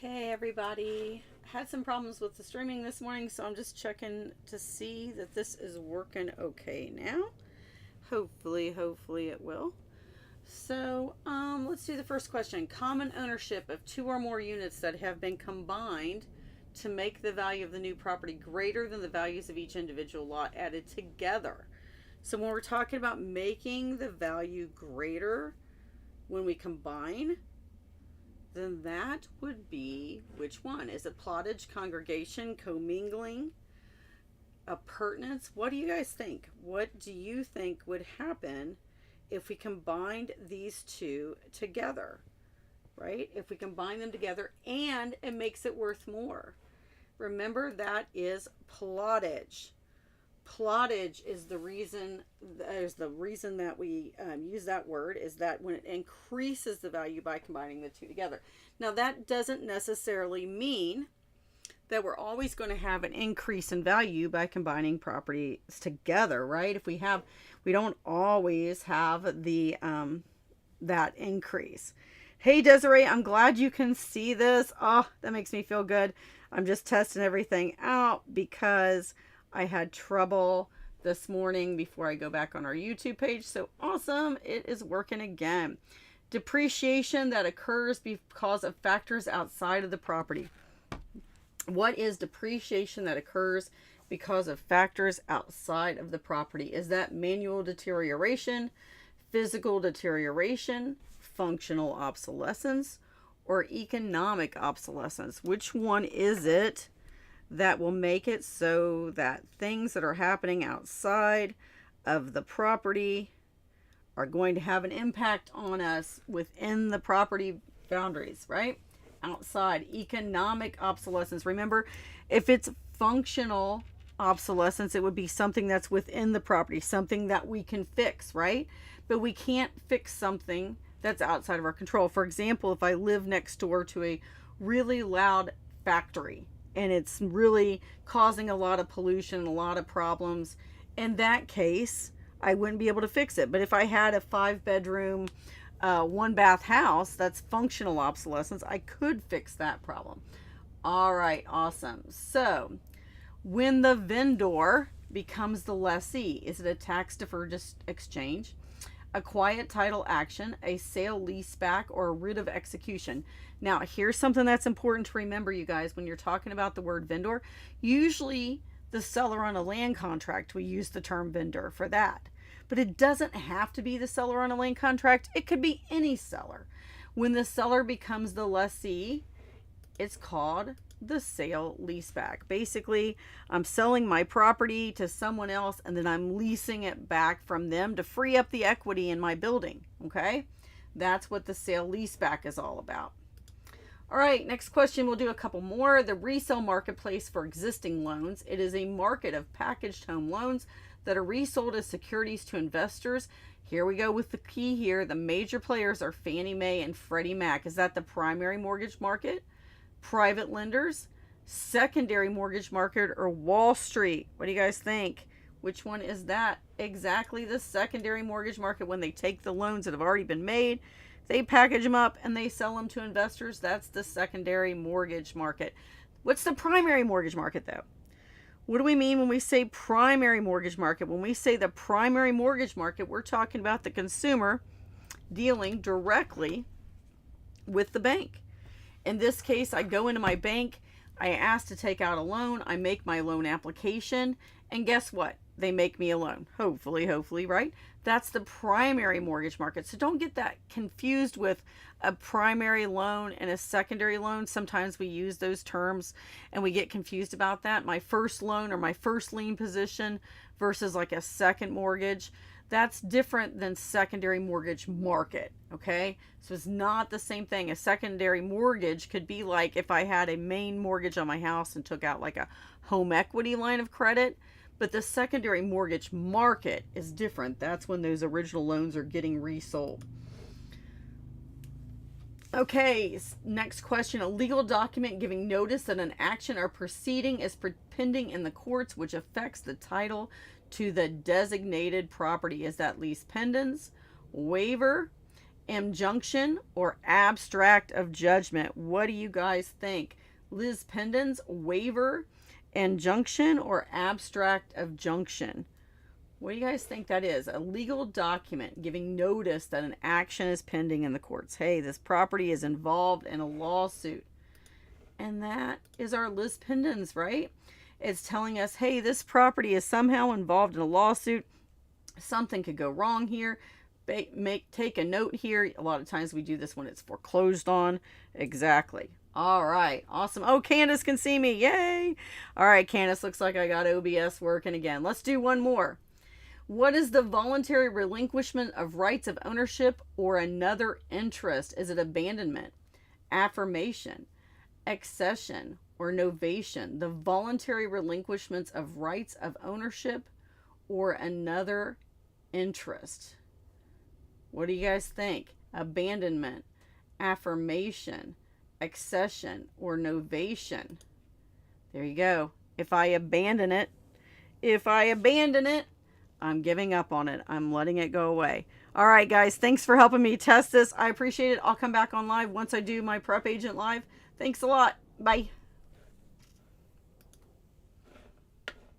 Hey everybody, had some problems with the streaming this morning, so I'm just checking to see that this is working okay now. Hopefully it will. So let's do the first question. Common ownership of two or more units that have been combined to make the value of the new property greater than the values of each individual lot added together. So when we're talking about making the value greater when we combine, then that would be which one? Is it plottage, congregation, commingling, appurtenance? What do you guys think? What do you think would happen if we combined these two together? Right? If we combine them together and it makes it worth more. Remember, that is plottage. Plottage is the reason that we use that word, is that when it increases the value by combining the two together. Now that doesn't necessarily mean that we're always going to have an increase in value by combining properties together, right? We don't always have the that increase. Hey Desiree, I'm glad you can see this. Oh, that makes me feel good. I'm just testing everything out because I had trouble this morning before I go back on our YouTube page. So awesome, it is working again. Depreciation that occurs because of factors outside of the property. What is depreciation that occurs because of factors outside of the property? Is that manual deterioration, physical deterioration, functional obsolescence, or economic obsolescence? Which one is it that will make it so that things that are happening outside of the property are going to have an impact on us within the property boundaries, right? Outside. Economic obsolescence. Remember, if it's functional obsolescence, it would be something that's within the property, something that we can fix, right? But we can't fix something that's outside of our control. For example, if I live next door to a really loud factory and it's really causing a lot of pollution, a lot of problems, in that case, I wouldn't be able to fix it. But if I had a 5-bedroom, 1-bath house, that's functional obsolescence, I could fix that problem. All right, awesome. So when the vendor becomes the lessee, is it a tax deferred exchange, a quiet title action, a sale leaseback, or a writ of execution? Now, here's something that's important to remember, you guys, when you're talking about the word vendor. Usually the seller on a land contract, we use the term vendor for that. But it doesn't have to be the seller on a land contract. It could be any seller. When the seller becomes the lessee, it's called the sale leaseback. Basically, I'm selling my property to someone else and then I'm leasing it back from them to free up the equity in my building. Okay? That's what the sale leaseback is all about. All right, next question. We'll do a couple more. The resale marketplace for existing loans. It is a market of packaged home loans that are resold as securities to investors. Here we go with the key here. The major players are Fannie Mae and Freddie Mac. Is that the primary mortgage market, private lenders, secondary mortgage market, or Wall Street? What do you guys think? Which one is that? Exactly, the secondary mortgage market. When they take the loans that have already been made, they package them up and they sell them to investors. That's the secondary mortgage market. What's the primary mortgage market though? What do we mean when we say primary mortgage market? When we say the primary mortgage market, we're talking about the consumer dealing directly with the bank. In this case, I go into my bank, I ask to take out a loan, I make my loan application, and guess what? They make me a loan. Hopefully, right? That's the primary mortgage market. So don't get that confused with a primary loan and a secondary loan. Sometimes we use those terms and we get confused about that. My first loan or my first lien position versus like a second mortgage. That's different than secondary mortgage market, okay? So it's not the same thing. A secondary mortgage could be like if I had a main mortgage on my house and took out like a home equity line of credit. But the secondary mortgage market is different. That's when those original loans are getting resold. Okay, next question. A legal document giving notice that an action or proceeding is pending in the courts which affects the title to the designated property. Is that lease pendens, waiver, injunction, or abstract of judgment? What do you guys think? Liz Pendon's waiver, injunction, or abstract of junction? What do you guys think that is? A legal document giving notice that an action is pending in the courts. Hey, this property is involved in a lawsuit. And that is our Liz Pendon's, right? It's telling us, hey, this property is somehow involved in a lawsuit. Something could go wrong here. Take a note here. A lot of times we do this when it's foreclosed on. Exactly. All right. Awesome. Oh, Candace can see me. Yay. All right, Candace, looks like I got OBS working again. Let's do one more. What is the voluntary relinquishment of rights of ownership or another interest? Is it abandonment, affirmation, accession, or novation? The voluntary relinquishments of rights of ownership or another interest. What do you guys think? Abandonment, affirmation, accession, or novation? There you go. If I abandon it, I'm giving up on it. I'm letting it go away. All right, guys, thanks for helping me test this. I appreciate it. I'll come back on live once I do my Prep Agent Live. Thanks a lot. Bye.